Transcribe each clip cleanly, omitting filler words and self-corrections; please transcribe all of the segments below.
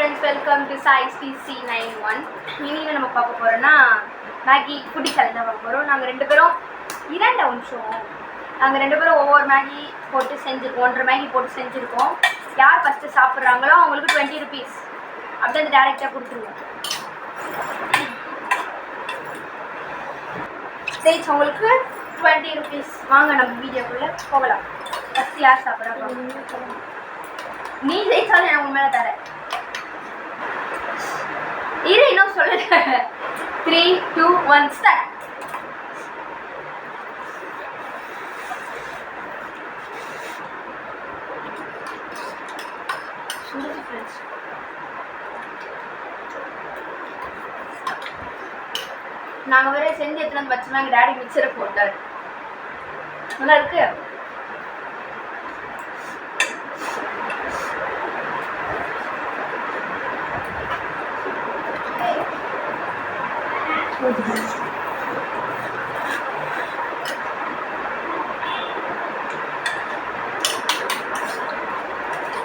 friends, welcome to Size PC91. இன்னைக்கு நம்ம பார்க்க போறோம்னா மேகி ஃபுட் சேலஞ்ச் தான் பார்க்க போறோம். நாங்க ரெண்டு பேரும் ஒவ்வொரு மேகி போட்டு செஞ்சிருக்கோம். 1.5 மேகி போட்டு செஞ்சிருக்கோம். யார் ஃபர்ஸ்ட் சாப்பிட்றாங்களோ அவங்களுக்கு 20 rupees அப்படியே அந்த டைரக்டா கொடுத்துருவோம். சரி, உங்களுக்கு 20 rupees. வாங்க நம்ம வீடியோக்குள்ள போகலாம். ஃபர்ஸ்ட் யார் சாப்பிட்றாங்க? நீ ஜெயிச்சாலும் நான் உண்மையில தரேன். இரு, இன்னும் சொல்லுங்க. 3, 2, 1 ஸ்டார்ட். நாங்க வேற செஞ்சு எடுத்துட்டு வந்து வச்சோம்னா எங்க டாடி மிக்சரை போட்டாரு. நல்லா இருக்கு.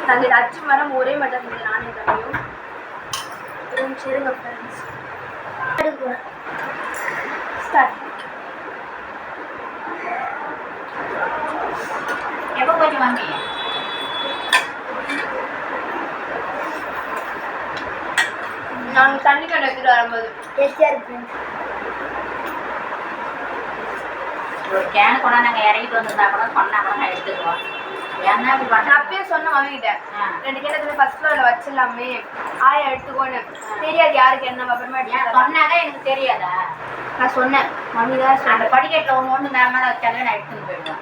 நாங்கள் இதை அச்சு மரம் ஒரே மட்டும் செஞ்சு நானே தரையும் சரிங்க ஃப்ரெண்ட்ஸ். ஸ்டார்ட். எப்போ கொஞ்சம் வாங்கி நாங்கள் தண்ணி கண்டு எடுத்துட்டு வரும்போது டேஸ்டியாக இருக்கு. ஒரு கேன் கொண்டா நாங்கள் இறங்கிட்டு வந்திருந்தா கூட சொன்னா கூட நான் எடுத்துக்குவோம். ஏன்னா இப்படி பண்ண அப்பயே சொன்ன மம்மிக்கிட்ட 2 கேன் எடுத்து ஃபர்ஸ்ட் ஃப்ளோரில் வச்சிடலாமே, ஆயா எடுத்துக்கோன்னு. தெரியாது யாருக்கு என்ன அப்புறமா சொன்னாதான் எனக்கு தெரியாதா? நான் சொன்னேன் மம்மி தான் அந்த படிக்கட்டில் ஒன்று மேலே மேலே வச்சாலே நான் எடுத்துன்னு போயிடுவேன்.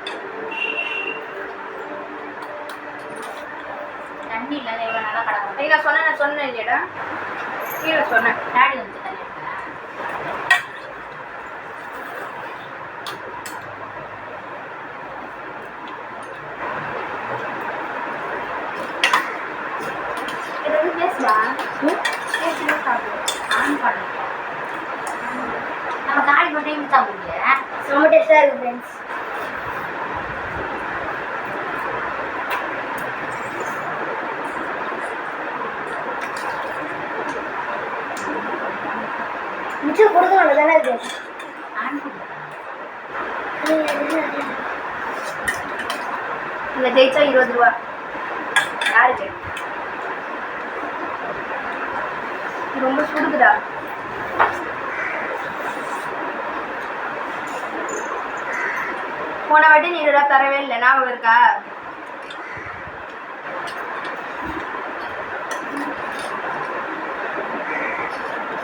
தண்ணி இல்லை இவ்வளோ நல்லா கிடக்கும். நான் சொன்னேன் இல்லையடா, கீழே சொன்னேன். டாடி வந்து தண்ணி ஆன் பண்ணிட்டேன். நம்ம தாடி மட்டும் தான் முடியல. ரொம்ப டேஸ்டாக இருக்கு ஃப்ரெண்ட்ஸ். மிச்சம் கொடுக்க நல்லதானே இருக்கு. ஆன் இந்த ஜெயிச்சா 20 ரூபா. யாருக்கு? ரொம்ப சுடுக்குதா. போன வாட்டி நீ 20 ரூபா தரவே இல்லை, ஞாபகம் இருக்கா?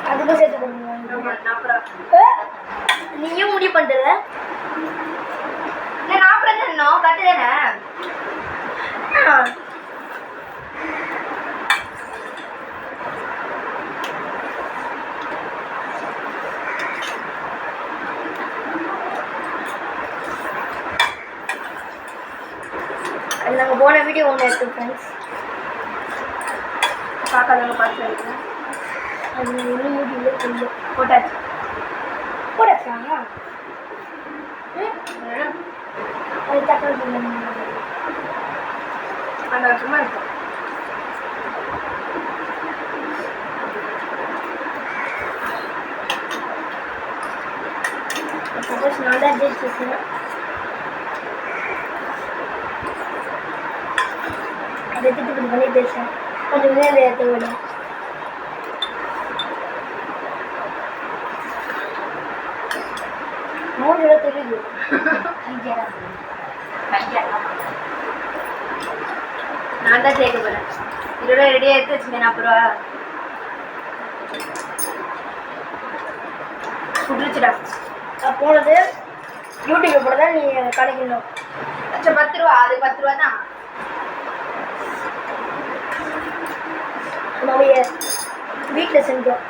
அதுக்கும் சேர்த்து நீயும் முடிவு பண்ணுறல. நான் 40 தானே கட்டு தானே. நாங்கள் போன வீடியோ ஒன்று எடுத்தோம் ஃப்ரெண்ட்ஸ், பார்க்காதவங்க பார்த்து இருக்கேன். அது இன்னும் யூடியூப்ல கொஞ்சம் போட்டாச்சாங்க. அது தக்காளி அந்த வருஷமா இருக்கும். சப்போஸ் நான் தான் ஜெயிச்சிருக்கேன். அதை திட்டு பண்ணி பேசுகிறேன். கொஞ்சம் நேரம் ஏற்ற விட மூணு இடம் தெரியுது. நான் தான் ஜெயிக்க போகிறேன். இதோட ரெடியாக எடுத்து வச்சுக்கேன். அப்புறம் சுட்டுச்சுடா. போனது யூடியூப்ல போட தான் நீ கிடைக்கணும். அச்சா 10 ரூபா. அது 10 ரூபா தான். நம்ம வீட்டில் செஞ்சோம்.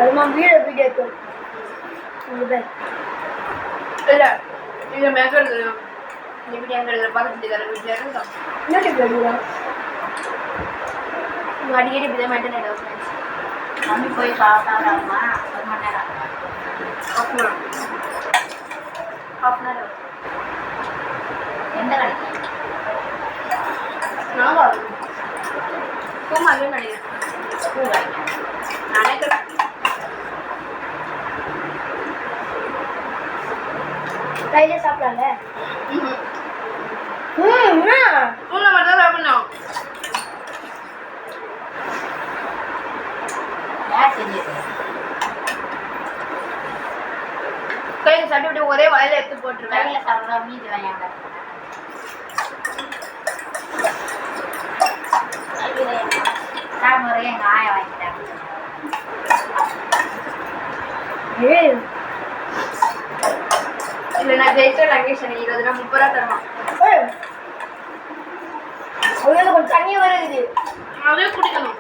அதுமா வீடியோ எடுத்தோம். இல்லை நீங்கள் மேக்கிறது எப்படி எங்கள் பக்கத்து தர வீட்டில் இருந்தோம். யூடியூப் எடுக்கலாம். அடிக்கடி இப்படி தான் மெயின்டைன் ஆகிடும் ஃப்ரெண்ட்ஸ். மம்மி போய் சாப்பிட்டாங்கம்மா 1 மணி நேரம். ஓகே. கையில சாப்பிடல. உன்னை மட்டும் தான் சாப்பிடணும். யார் செஞ்சது? கையில சாப்பிட்டு ஒரே வாயில எடுத்து போட்டுருவேன். கையில் சாப்பிட்ற மீதி வாங்க. சாப்பிட்ற எங்கள் ஆயா வாங்கிட்டாங்க. இல்லை நான் ஜெயிச்சா லங்கேஷன் 20 ரூபா 30 ரூபா தருவான். அவங்க கொஞ்சம் தண்ணியாக வருது. அதே குடிக்கணும்.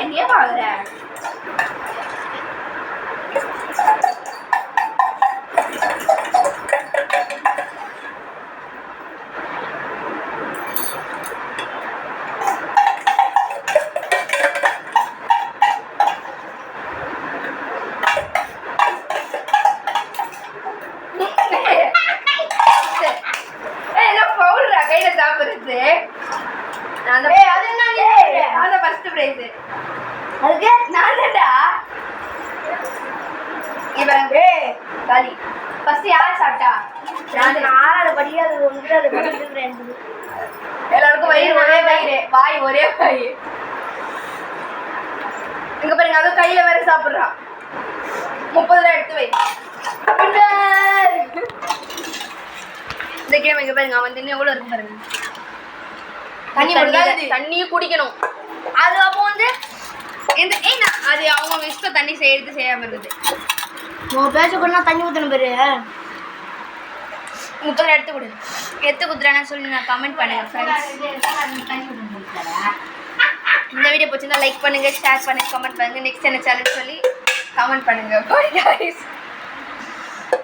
என்னையே பாக்குறேன். கையில சாப்பிடுறது அந்த ஃபர்ஸ்ட் பிரைஸ் அதுக்கு நான் தான்டா. இவங்க காலி ஃபர்ஸ்ட் யார் சாப்பிட்டா? நான் படிக்காது ஒன்று அது படிக்கிறேன். எல்லாருக்கும் வயிறு ஒரே வயிறு, வாய் ஒரே வாய். இங்க பாருங்க, அதுவும் கையில வேற சாப்பிடுறான். 30 ரூபா எடுத்து வை. இந்த கேம் இங்க பாருங்க, அவன் தின்னு எவ்வளவு இருக்கு பாருங்க. தண்ணியும் குடிக்கணும். அது அப்போ வந்து அது அவங்க இஷ்ட தண்ணி எடுத்து செய்யாம இருக்குது. பேசக்கூடனா தண்ணி ஊற்றணும் பேரு. 30 ரூபா எடுத்து கொடு. எடுத்து கொடுத்துறான்னு சொல்லி நான் கமெண்ட் பண்ணுங்க. இந்த வீடியோ பிடிச்சிருந்தா லைக் பண்ணுங்க, ஷேர் பண்ணுங்க, கமெண்ட் பண்ணுங்க. நெக்ஸ்ட் என்ன சேனல் சொல்லி கமெண்ட் பண்ணுங்க. பாய் गाइस.